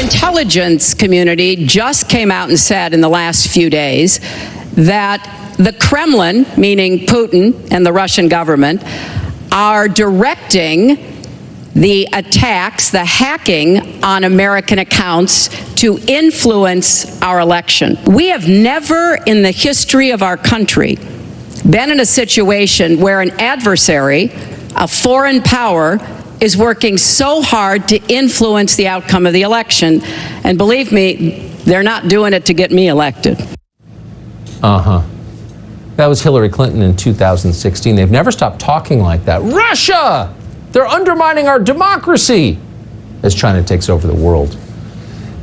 intelligence community just came out and said in the last few days that the Kremlin, meaning Putin and the Russian government, are directing the attacks, the hacking on American accounts to influence our election. We have never in the history of our country been in a situation where an adversary, a foreign power, is working so hard to influence the outcome of the election. And believe me, they're not doing it to get me elected. That was Hillary Clinton in 2016. They've never stopped talking like that. Russia! They're undermining our democracy as China takes over the world.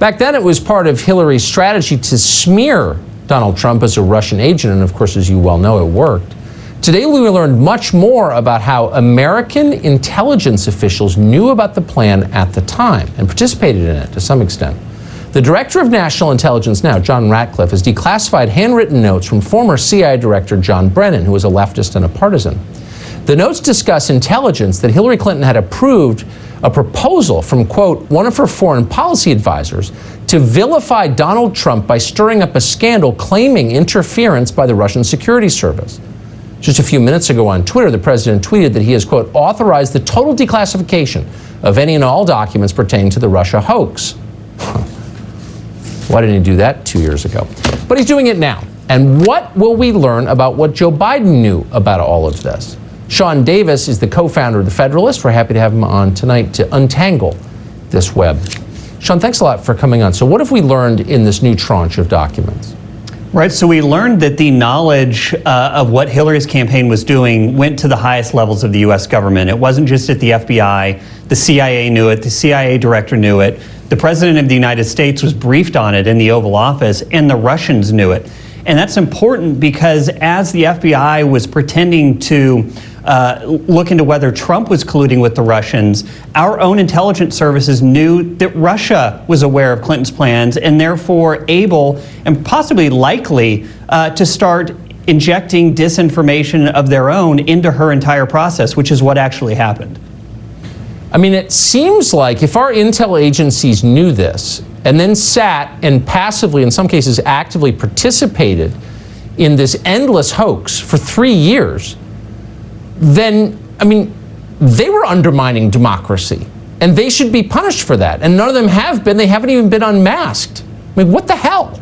Back then, it was part of Hillary's strategy to smear Donald Trump as a Russian agent, and of course, as you well know, it worked. Today, we learned much more about how American intelligence officials knew about the plan at the time and participated in it to some extent. The Director of National Intelligence now, John Ratcliffe, has declassified handwritten notes from former CIA Director John Brennan, who was a leftist and a partisan. The notes discuss intelligence that Hillary Clinton had approved a proposal from, quote, one of her foreign policy advisors to vilify Donald Trump by stirring up a scandal claiming interference by the Russian security service. Just a few minutes ago on Twitter, the president tweeted that he has, quote, authorized the total declassification of any and all documents pertaining to the Russia hoax. Why didn't he do that 2 years ago? But he's doing it now. And what will we learn about what Joe Biden knew about all of this? Sean Davis is the co-founder of the Federalist. We're happy to have him on tonight to untangle this web. Sean, thanks a lot for coming on. So what have we learned in this new tranche of documents? Right, so we learned that the knowledge of what Hillary's campaign was doing went to the highest levels of the U.S. government. It wasn't just at the FBI. The CIA knew it. The CIA director knew it. The President of the United States was briefed on it in the Oval Office, and the Russians knew it. And that's important because as the FBI was pretending to look into whether Trump was colluding with the Russians, our own intelligence services knew that Russia was aware of Clinton's plans and therefore able and possibly likely to start injecting disinformation of their own into her entire process, which is what actually happened. I mean, it seems like if our intel agencies knew this and then sat and passively, in some cases actively participated in this endless hoax for 3 years, then, I mean, they were undermining democracy and they should be punished for that. And none of them have been. They haven't even been unmasked. I mean, what the hell?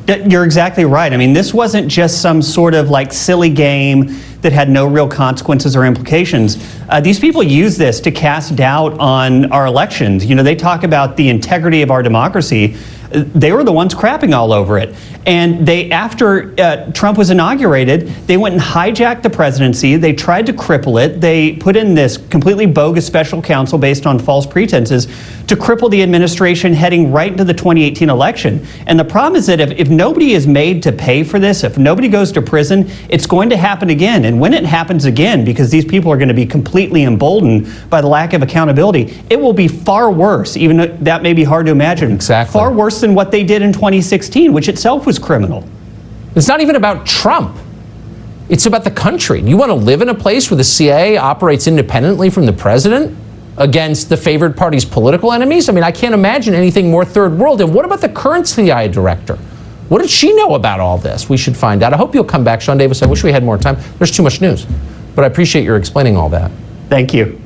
You're exactly right. I mean, this wasn't just some sort of like silly game that had no real consequences or implications. These people use this to cast doubt on our elections. You know, they talk about the integrity of our democracy. They were the ones crapping all over it. And they, after Trump was inaugurated, they went and hijacked the presidency. They tried to cripple it. They put in this completely bogus special counsel based on false pretenses to cripple the administration heading right into the 2018 election. And the problem is that if nobody is made to pay for this, if nobody goes to prison, it's going to happen again. And when it happens again, because these people are going to be completely emboldened by the lack of accountability, it will be far worse, even though that may be hard to imagine. Exactly. Far worse than what they did in 2016, which itself was criminal. It's not even about Trump. It's about the country. You want to live in a place where the CIA operates independently from the president against the favored party's political enemies? I mean, I can't imagine anything more third world. And what about the current CIA director? What did she know about all this? We should find out. I hope you'll come back, Sean Davis. I wish we had more time. There's too much news. But I appreciate your explaining all that. Thank you.